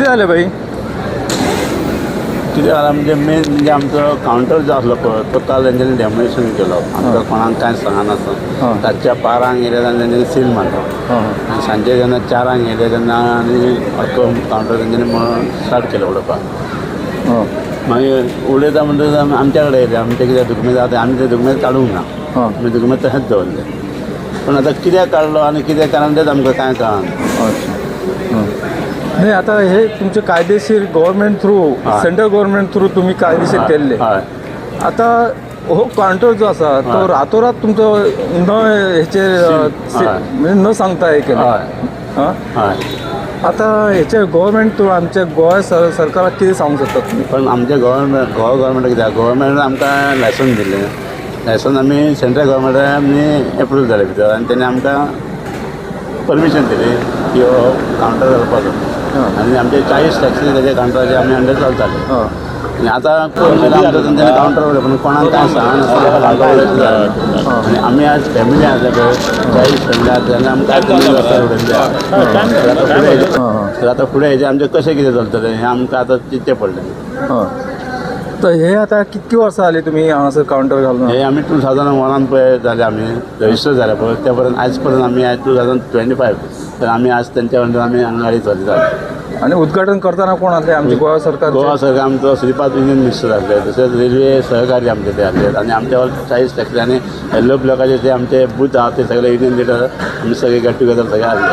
झालं बाई? कितें जालां म्हणजे मेन म्हणजे आमचो कावंटर जो आसलो पळय तो काल तेंच्यांनी डॅमोलेशन केलो. आमकां कोणाक कांय सांगनासतना रातच्या 12 येयले तेन्ना तेंच्यांनी सील मारलो. आनी सांजे जेन्ना 4 येयले तेन्ना आनी कावंटर तेंच्यांनी स्टार्ट केलो उडोवपाक. मागीर उडयता म्हणटच आमच्या कडेन येयले. आमचे कितें दुखमेत आसा आमी ते दुखमेत काडूंक ना. आमी दुखमेत तशेंच दवरले. पूण आतां कित्याक काडलो आनी कितें कारण तेच आमकां कांय कळना. नाही, आता हे तुमचे कायदेशीर government through, central government through तुम्ही कायदेशीर केले. आता हो काउंटर जो असा तो रातोरात तुमचं न ह्याचे म्हणजे न सांगता हे केलं. आता ह्याचे गव्हर्नमेंट थ्रू आमच्या गोवा सरकाराक कितें सांगूंक शकता तुम्ही? पण आमचे गव्हर्नमेंट कित्याक गव्हर्नमेंटान आमकां लायसन दिल्लें. लायसन आमी सेंट्रल गव्हर्नमेंटान आमी एप्रूव जाले भितर आनी तेणे आमकां परमिशन दिली की हो कावंटर घालपाचो. आनी आमचे 40 टॅक्सी तेजे कावंटराचे आमी अंडर चलताले. आनी आतां पयलीं आमकां तेंच्यांनी कावंटर उडयलो पूण कोणाक कांय सांगनासतना आनी आमी आज फॅमिली आसले पळय 40 फॅमिली आसले आनी आमकां तेणी रस्त्यार उडयले. तर आतां फुडें हेजें आमचें कशें कितें चलतलें हें आमकां आतां चिंतचें पडलें. तर हे आता कितकी वर्सां जाली तुम्ही हांगासर कावंटर घालून? हे आमी 2001 पळय जाले आमी रजिस्टर जाले पळय त्या पर्यंत आयज पर्यंत आमी आयज 2025 तर आमी आज तेंच्या वांगडा आमी हांगा गाडी चलयतात. आणि उद्घाटन करताना कोण आसले? आमचे गोवा सरकार. गोवा सरकार आमचो श्रीपाद युनियन मिनिस्टर आसले. तशेंच रेल्वे सहकारी आमचे ते आसले आनी आमच्या 40 टॅक्सी आनी येल्लो ब्लॉकाचे जे आमचे बूथ आहा ते सगळे युनियन लिडर आमी सगळे गेट टुगेदर सगळे आसले.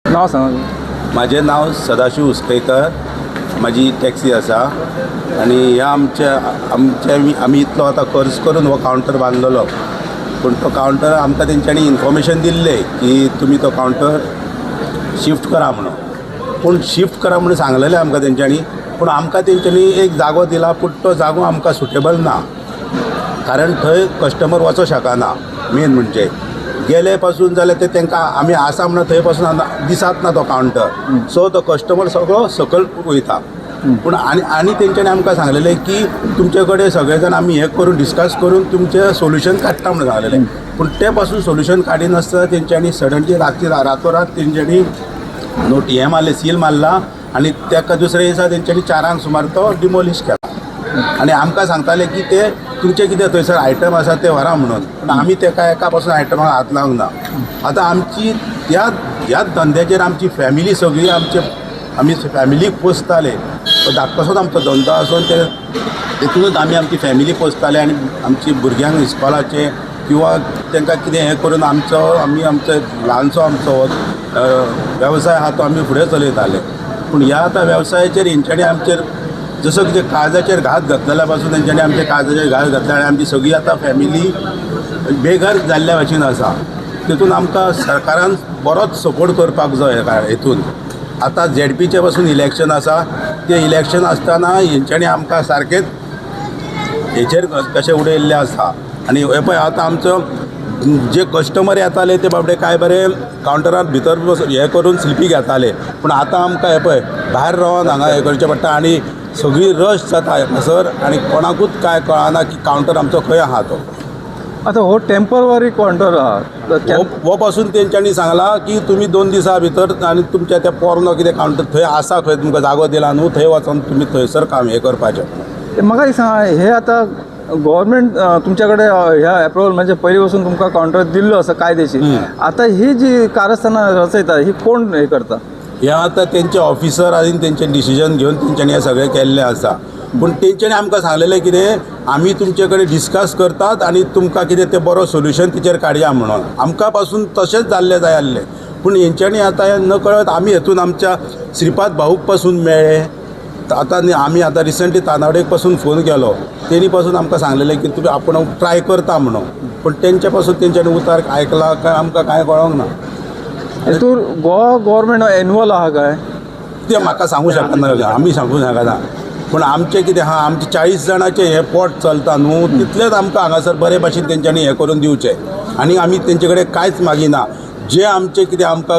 नांव सांगा. माझे नाव सदाशिव उसकैकर. माझी टॅक्सी आसा आनी ह्या आमी इतलो आतां खर्च करून हो कावंटर बांदलेलो. पूण तो कावंटर आमकां तेंच्यांनी इन्फॉर्मेशन दिल्लें की तुमी तो कावंटर शिफ्ट करा म्हणून. पूण शिफ्ट करा म्हणून सांगलेलें आमकां तेंच्यांनी. पूण आमकां तेंच्यांनी एक जागो दिला पूण तो जागो आमकां सुटेबल ना. कारण थंय कस्टमर वचों शकना. मेन म्हणजे गेले पासून जाल्यार ते तांकां आमी आसा म्हणून थंय पासून दिसात ना तो कावंटर. सो तो कस्टमर सगळो सकयल वयता. पूण आनी तेंच्यांनी आमकां सांगलेलें की तुमचे कडेन सगळे जाण आमी हें करून डिस्कस करून तुमचें सोल्युशन काडटा म्हणून सांगलेलें. पूण ते पासून सोल्युशन काडिनासतना तेंच्यांनी सडनली रातोरात तेंच्यांनी हें मारलें, सील मारला आनी ताका दुसऱ्या दिसा तेंच्यांनी 4 सुमार तो डिमोलिश केला. आनी आमकां सांगताले की ते तुमचे कितें थंयसर आयटम आसा ते व्हरा म्हणून. पूण आमी तेका एका पासून आयटमाक हात लावंक ना. आतां आमची ह्याच धंद्याचेर आमची फॅमिली सगळी आमी फॅमिलीक पोसताले. धाकटो तसोच आमचो धंदो आसून तेतूनच आमी आमची फॅमिली पोसताले आनी आमची भुरग्यांक इस्कॉलाचे किंवा तांकां कितें हें करून आमी आमचो ल्हानसो आमचो वेवसाय आहा तो आमी फुडें चलयताले. पूण ह्या आतां वेवसायाचेर हेंच्यांनी आमचेर जसो कितें काळजाचेर घात घातलेल्या पासून तेंच्यांनी आमच्या काळजाचेर घात घातल्या आनी आमची सगळी आतां फॅमिली बेघर जाल्ल्या भाशेन आसा. तितून आमकां सरकारान बरोच सपोर्ट करपाक जाय हेतून. आतां ZPचे पासून इलेक्शन आसा. ते इलेक्शन आसतना हेंच्यांनी आमकां सारकेंच हेचेर कशें उडयल्लें आसा. आनी हे पळय आतां आमचो जे कस्टमर येताले ते बाबडे काय बरें कावंटरांत भितर हें करून सेल्फी घेताले. पूण आतां आमकां हे पळय भायर रावन हांगा हें करचें पडटा आनी सगळी रश जाता हांगासर आनी कोणाकूच काय कळना की कावंटर आमचो खंय आहा तो. आता हो टेम्पररी काउंटर आहा हो पासून तेंच्यांनी सांगला की तुमी 2 दिसां भितर आनी तुमच्या त्या पोरनो कितें कावंटर थंय आसा खंय तुमकां जागो दिला न्हू थंय वचून तुमी थंयसर काम हें करपाचें. म्हाका एक सांगा, हे आता गव्हर्नमेंट तुमच्याकडे ह्या एप्रुवल म्हणजे पयलीं पासून तुमकां काउंटर दिल्लो आसा कायदेशीर. आता ही जी कारस्थानां रचयता ही कोण हे करता? हे आतां तेंचे ऑफिसर आनी तेंचें डिसिजन घेवन तेंच्यांनी हें सगळें केल्लें आसा. पूण तेंच्यांनी आमकां सांगलेलें कितें आमी तुमचे कडेन डिस्कस करतात आनी तुमकां कितें तें बरो सोल्युशन तिचेर काडया म्हणून. आमकां पासून तशेंच जाल्लें जाय आसलें. पूण हेंच्यांनी आतां हें नकळत आमी हेतून आमच्या श्रीपाद भाऊक पासून मेळ्ळे. आतां आमी आतां रिसंटली तानावडेक पासून फोन केलो. तेणी पासून आमकां सांगलेलें की तुमी आपूण ट्राय करता म्हणून. पूण तेंचे पासून तेंच्यांनी उतर आयकला काय आमकां कांय कळोंक ना. हेतूर गोवा गव्हर्नमेंट एन्युअल आहा काय ते म्हाका सांगूं शकना. आमी सांगूं शकना. पूण आमचें कितें आहा आमचे 40 जाणांचें हें पोट चलता न्हू तितलेंच आमकां हांगासर बरे भाशेन तेंच्यांनी हें करून दिवचें. आनी आमी तेंचे कडेन कांयच मागिना. जे आमचे कितें आमकां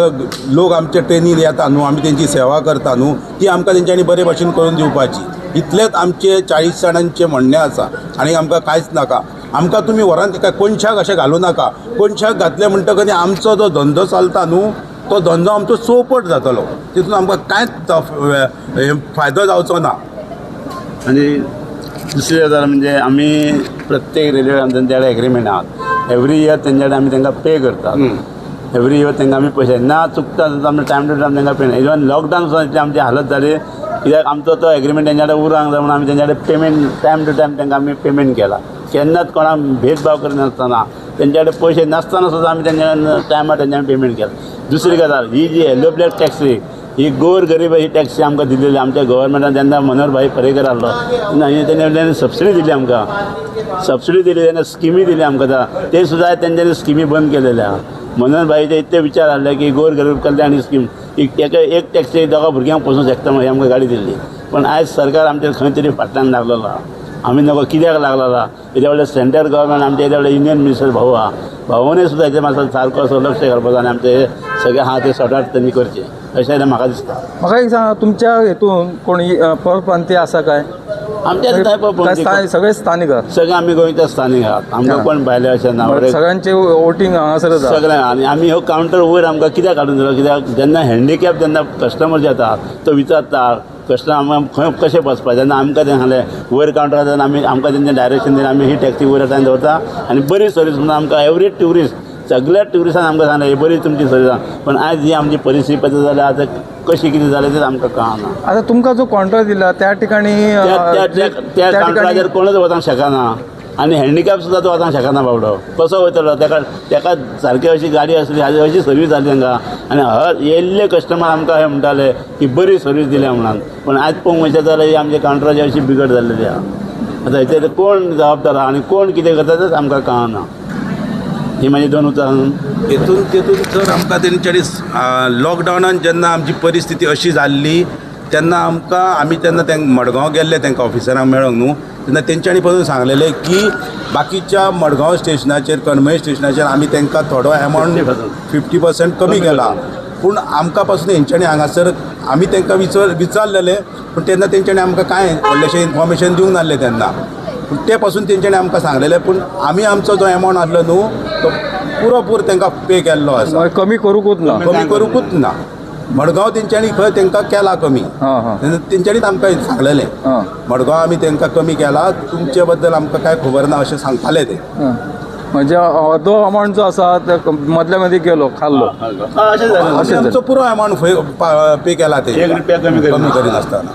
लोक आमचे ट्रेनीन येता न्हू आमी तेंची सेवा करता न्हू ती आमकां तेंच्यांनी बरे भाशेन करून दिवपाची. इतलेंच आमचे 40 जाणांचें म्हणणें आसा आनी आमकां कांयच नाका. आमकां तुमी व्हरान तिका कोनशाक अशें घालूं नाका. कोनशाक घातलें म्हणटकच आमचो जो धंदो चलता न्हू तो धंदो आमचो चौपट जातलो, तितून आमकां कांयच फायदो जावचो ना. आणि दुसरी गजाल म्हणजे आमी प्रत्येक रेल्वे तेंच्या कडेन एग्रीमेंट आहात. एवरी इयर तेंच्या कडेन आमी तांकां पे करतात. एवरी इयर तांकां आमी पयशे ना चुकता आमी टायम टू टायम तांकां पे ना. इवन लॉकडावन सुद्दां इतली आमची हालत जाली कित्याक आमचो तो एग्रीमेंट तेंच्या कडेन उरूंक जाय म्हणून आमी तेंच्या कडेन पेमेंट टायम टू टायम तांकां आमी पेमेंट केला. केन्नाच कोणाक भेदभाव करिनासतना तेंच्या कडेन पयशे नासतना सुद्दां आमी तेंच्या टायमार तेंच्या पेमेंट केला. दुसरी गजाल ही जी येलो ब्लॅक टॅक्सी ही गोर गरीब ही टॅक्सी आमकां दिलेली आमच्या गव्हर्मेंटान जेन्ना मनोहर भाई पर्रेकर आहलो तेन्ना सबसिडी दिली आमकां. सबसिडी दिली तेन्ना स्किमी दिली आमकां. ते सुद्दां तेंच्यांनी स्किमी बंद केलेल्या. मनोहर भाईचे इतले विचार आहले की गोर गरीब कल्याण स्कीम एक टॅक्सी दोगा भुरग्यांक पोसूंक शकता म्हणून आमकां गाडी दिल्ली. पण आयज सरकार आमच्या खंय तरी फाटल्यान लागलेलो आहा. आमी नको कित्याक लागलेलो आहा. हेज्या व्हडले सेंट्रल गव्हर्मेंट आमचे हेज्या व्हडले युनियन मिनिस्टर भाऊ आहा. भाऊनय सुद्दां हेजेर मातसो सारको असो लक्ष घालपाचो आनी आमचे हे सगळे आहा ते सॉर्ट आउट त्यांनी करचे अशें म्हाका दिसता. म्हाका एक सांगा, तुमच्या हेतून कोणी परप्रांतीय आसा काय? आमच्या सगळे स्थानिक आहात? सगळे आमी गोंयचे स्थानीक आहात. आमकां कोण भायले अशें ना. सगळ्यांचे वोटींग हांगासरच आहा? सगळें. आनी आमी हो कावंटर वयर आमकां कित्याक काडून दिलो कित्याक जेन्ना हँडिकॅप जेन्ना कस्टमर जे येता तो विचारता कस्टमर आमकां खंय कशें बसपाचें जेन्ना आमकां तें सांगलें वयर कावंटरार जेन्ना आमी आमकां तेंचें डायरेक्शन दिलें आमी ही टॅक्सी वयर येता दवरता आनी बरी सर्वीस म्हणून आमकां एवरी ट्युरिस्ट सगळ्या ट्युरिस्टान आमकां सांगलें ही बरी तुमची सर्वीस आहा. पण आयज ही आमची परिस्थिती पळयता जाल्यार आतां कशी कितें जालें तें आमकां कळना. आता तुमकां जो कॉन्ट्रॅक्ट दिला त्या ठिकाणी त्या कावंटराचेर कोणूच वचूंक शकना आनी हँडिकॅप सुद्दां तो वचूंक शकना बाबडो. कसो वयतलो? तेका सारकी अशी गाडी आसली अशी सर्वीस जाली तांकां आनी हर येयल्ले कस्टमर आमकां हे म्हणटाले की बरी सर्वीस दिल्या म्हणून. पण आयज पळोवंक वयता जाल्यार ही आमच्या कावंटराची अशी बिगड जाल्लेली आहा. आतां हेचेर कोण जबाबदार आहा आनी कोण कितें करता तेच आमकां कळना. ही म्हाजी दोन उतरां. तेतून जर आमकां तेंच्यांनी लॉकडावनान जेन्ना आमची परिस्थिती अशी जाल्ली तेन्ना आमी तेन्ना मडगांव गेल्ले तांकां ऑफिसरांक मेळोंक न्हू तेन्ना तेंच्यांनी पळोवन सांगलेलें की बाकीच्या मडगांव स्टेशनाचेर कणमय स्टेशनाचेर आमी तांकां थोडो एमावंट 50% कमी केला. पूण आमकां पासून हेंच्यांनी हांगासर आमी तांकां विचारलेलें पूण तेन्ना तेंच्यांनी आमकां कांय व्हडलेशें इन्फॉर्मेशन दिवंक नासलें तेन्ना. पूण ते पासून तेंच्यांनी आमकां सांगलेलें पूण आमी आमचो जो एमावंट आसलो न्हू तो पुरोपूर तांकां पे केल्लो आसा. कमी करूंकूच ना? कमी करूंकूच ना. मडगांव तेंच्यांनी खंय तांकां केला कमी. तेंच्यांनीच आमकां सांगलेलें मडगांव आमी तांकां कमी केला तुमचे बद्दल आमकां कांय खबर ना अशें सांगताले ते. म्हणजे अर्दो अमावंट जो आसा तो मदल्या मदीं गेलो खाल्लो अशें जालें. आमचो पुरो एमावंट पे केला ते ₹1 कमी करिनासतना.